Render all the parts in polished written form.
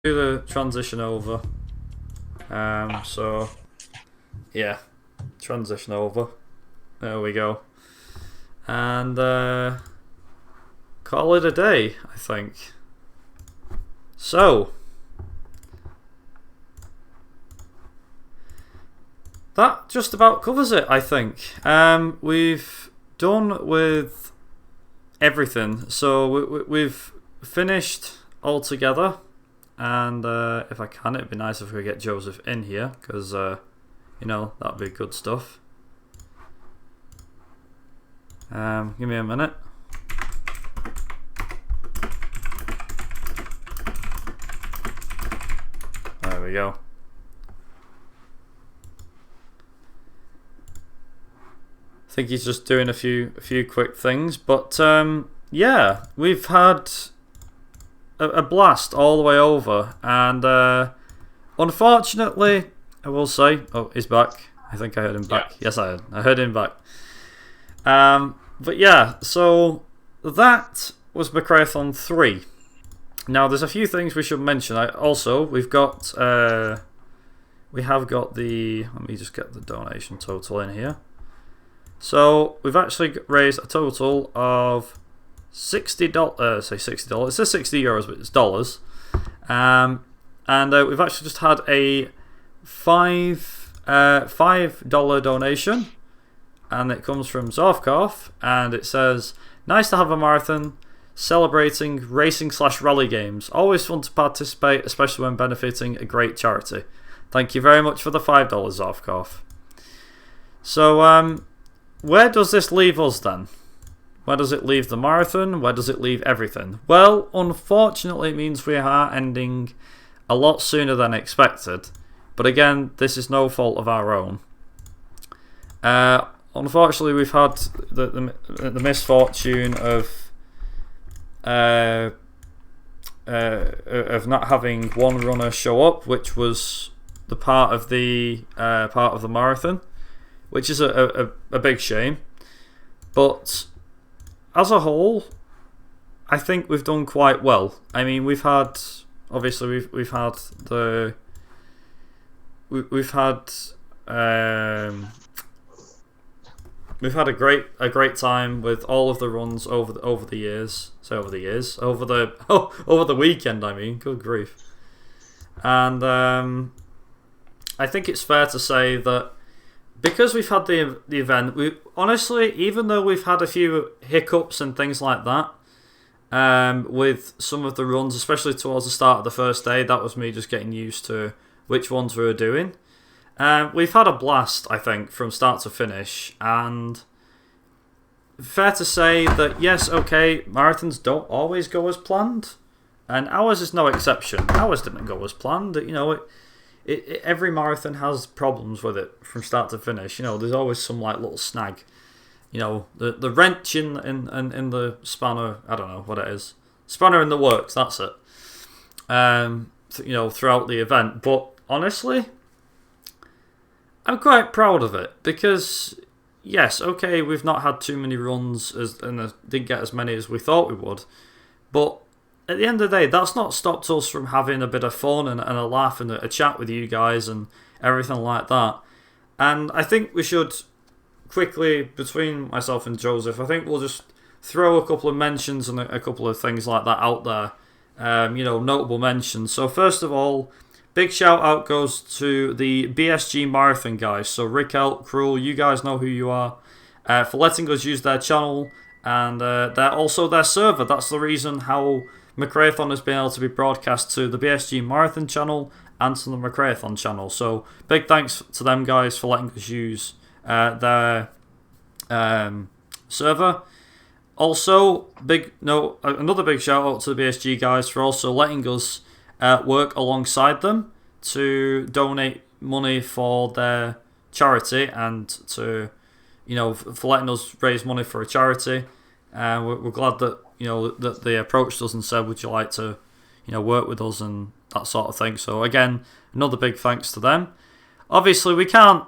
do the transition over. So yeah, transition over. There we go. And call it a day, I think. So that just about covers it, I think. We've done with everything. So we've finished all together. And if I can, it'd be nice if we could get Joseph in here, because, you know, that'd be good stuff. Give me a minute. There we go. I think he's just doing a few quick things, but yeah, we've had a blast all the way over, and unfortunately, I will say, oh, he's back. I think I heard him back. Yeah. Yes, I heard him back. But yeah, so that was McRaeathon 3. Now, there's a few things we should mention. We have got the. Let me just get the donation total in here. So we've actually raised a total of $60. Say $60. It says €60, but it's dollars. And we've actually just had a $5 donation, and it comes from Zorfkov, and it says, "Nice to have a marathon celebrating racing/rally games. Always fun to participate, especially when benefiting a great charity. Thank you very much for the $5, Zorfkov." So where does this leave us then? Where does it leave the marathon? Where does it leave everything? Well, unfortunately, it means we are ending a lot sooner than expected. But again, this is no fault of our own. Unfortunately, we've had the misfortune of not having one runner show up, which was the part of the marathon, which is a big shame. But as a whole, I think we've done quite well. I mean, we've had obviously we've had a great time with all of the runs over the years. Over the weekend. I mean, good grief. And I think it's fair to say that because we've had the event, we honestly, even though we've had a few hiccups and things like that, with some of the runs, especially towards the start of the first day, that was me just getting used to which ones we were doing. We've had a blast, I think, from start to finish, and fair to say that yes, okay, marathons don't always go as planned, and ours is no exception. Ours didn't go as planned. You know, every marathon has problems with it from start to finish. You know, there's always some like little snag. You know, the wrench in the spanner. I don't know what it is. Spanner in the works. That's it. You know, throughout the event, but honestly, I'm quite proud of it because yes, okay, we've not had too many runs and didn't get as many as we thought we would, but at the end of the day, that's not stopped us from having a bit of fun and a laugh and a chat with you guys and everything like that. And I think we should quickly, between myself and Joseph, I think we'll just throw a couple of mentions and a couple of things like that out there. You know, notable mentions. So first of all, big shout out goes to the BSG Marathon guys. So Rick Elk, Cruel, you guys know who you are, for letting us use their channel and they're also their server. That's the reason how McRaeathon has been able to be broadcast to the BSG Marathon channel and to the McRaeathon channel. So big thanks to them guys for letting us use their server. Also, another big shout out to the BSG guys for also letting us work alongside them to donate money for their charity and to, you know, for letting us raise money for a charity. We're glad that, you know, that they approached us and said, would you like to, you know, work with us and that sort of thing. So again, another big thanks to them. Obviously, we can't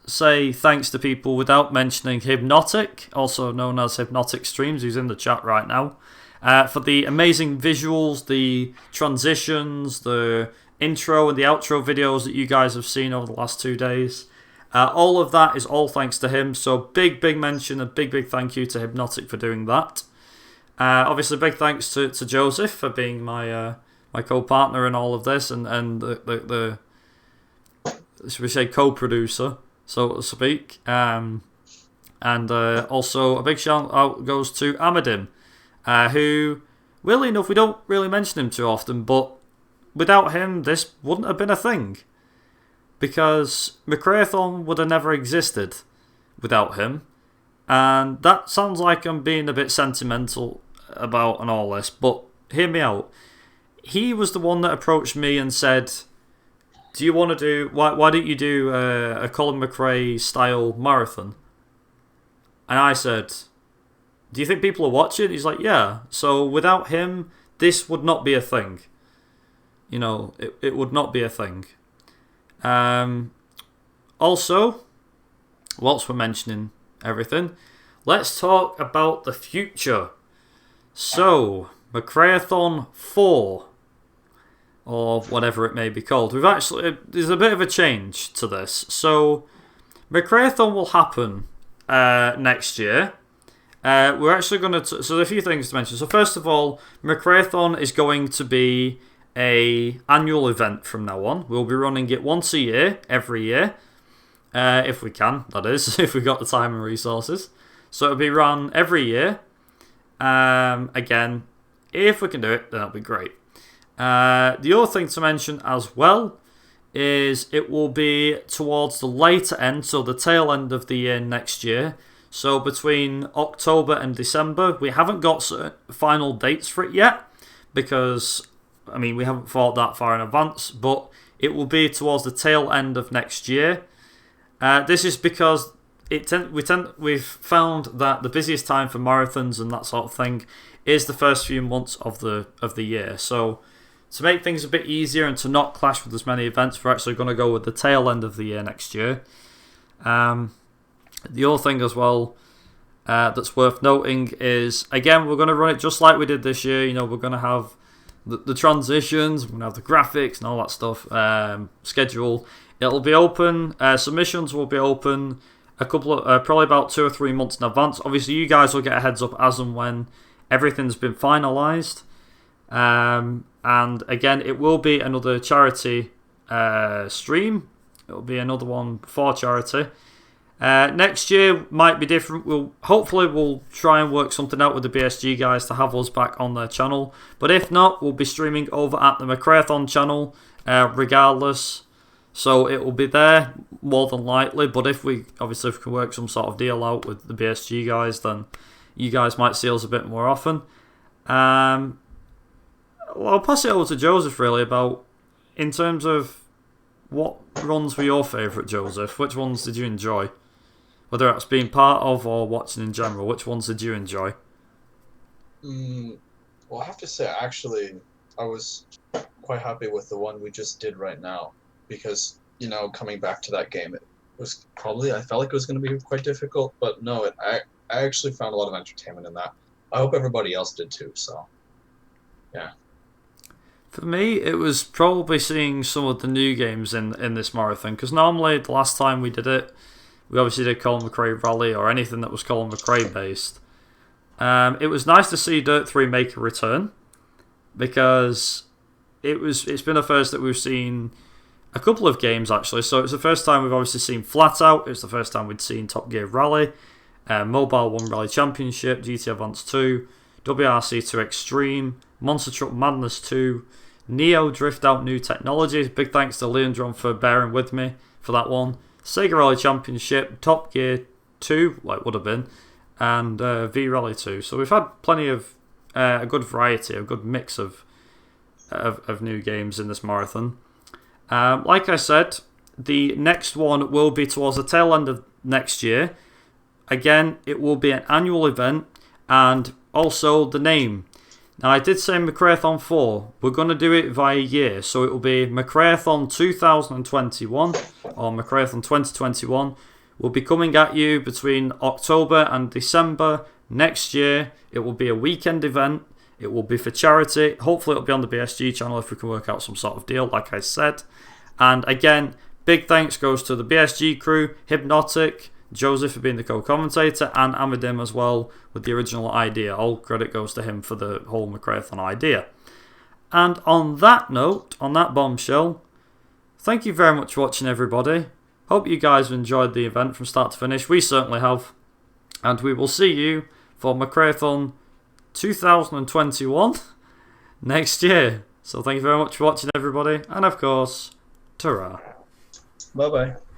say thanks to people without mentioning Hypnotic, also known as Hypnotic Streams, who's in the chat right now. for the amazing visuals, the transitions, the intro and the outro videos that you guys have seen over the last 2 days. All of that is all thanks to him. So big mention and big thank you to Hypnotic for doing that. Obviously, big thanks to Joseph for being my co-partner in all of this and the should we say co-producer, so to speak. And also a big shout out goes to Amadim, who, weirdly enough, we don't really mention him too often, but without him, this wouldn't have been a thing. Because McRaeathon would have never existed without him. And that sounds like I'm being a bit sentimental about and all this, but hear me out. He was the one that approached me and said, "Do you want to do? Why don't you do a Colin McRae style marathon?" And I said, "Do you think people are watching?" He's like, "Yeah." So without him, this would not be a thing. You know, it would not be a thing. Also, whilst we're mentioning everything, let's talk about the future. So, McRaeathon 4, or whatever it may be called. There's a bit of a change to this. So, McRaeathon will happen next year. We're actually going to... So, there are a few things to mention. So, first of all, McRaeathon is going to be an annual event from now on. We'll be running it once a year, every year. If we can, that is, if we've got the time and resources. So it'll be run every year. Again, if we can do it, then that'll be great. The other thing to mention as well is it will be towards the later end, so the tail end of the year next year. So between October and December, we haven't got final dates for it yet because, I mean, we haven't thought that far in advance, but it will be towards the tail end of next year. This is because we've found that the busiest time for marathons and that sort of thing is the first few months of the year. So to make things a bit easier and to not clash with as many events, we're actually going to go with the tail end of the year next year. The other thing as well that's worth noting is, again, we're going to run it just like we did this year. You know, we're going to have the transitions, we're going to have the graphics and all that stuff, schedule. It'll be open, submissions will be open a couple of, probably about 2 or 3 months in advance. Obviously, you guys will get a heads up as and when everything's been finalised. And again, it will be another charity stream. It'll be another one for charity. Next year might be different. Hopefully we'll try and work something out with the BSG guys to have us back on their channel. But if not, we'll be streaming over at the McRaeathon channel regardless. So it will be there more than likely. But if we can work some sort of deal out with the BSG guys, then you guys might see us a bit more often. I'll pass it over to Joseph really about, in terms of what runs were your favourite, Joseph? Which ones did you enjoy? Whether that's being part of or watching in general, which ones did you enjoy? Well, I have to say, actually, I was quite happy with the one we just did right now. Because, you know, coming back to that game, it was probably, I felt like it was going to be quite difficult. But no, I actually found a lot of entertainment in that. I hope everybody else did too, so, yeah. For me, it was probably seeing some of the new games in this marathon. Because normally, the last time we did it, we obviously did Colin McRae Rally or anything that was Colin McRae based. It was nice to see Dirt 3 make a return. Because it's been a first that we've seen a couple of games actually. So it's the first time we've obviously seen Flat Out. It's the first time we'd seen Top Gear Rally, Mobile 1 Rally Championship, GT Advance 2, WRC2 Extreme, Monster Truck Madness 2, Neo Drift Out New Technologies. Big thanks to Leandron for bearing with me for that one. Sega Rally Championship, Top Gear 2, like would have been, and V Rally 2. So we've had plenty of a good variety, a good mix of new games in this marathon. Like I said, the next one will be towards the tail end of next year. Again, it will be an annual event, and also the name. Now, I did say McRaeathon 4. We're going to do it via year, so it will be McRaeathon 2021 or McRaeathon 2021. We'll be coming at you between October and December next year. It will be a weekend event. It will be for charity. Hopefully it'll be on the BSG channel if we can work out some sort of deal, like I said. And again, big thanks goes to the BSG crew, Hypnotic, Joseph for being the co-commentator, and Amadim as well with the original idea. All credit goes to him for the whole McRaeathon idea. And on that note, on that bombshell, thank you very much for watching, everybody. Hope you guys have enjoyed the event from start to finish. We certainly have. And we will see you for McRaeathon 2021 next year. So thank you very much for watching, everybody. And of course, ta-ra. Bye-bye.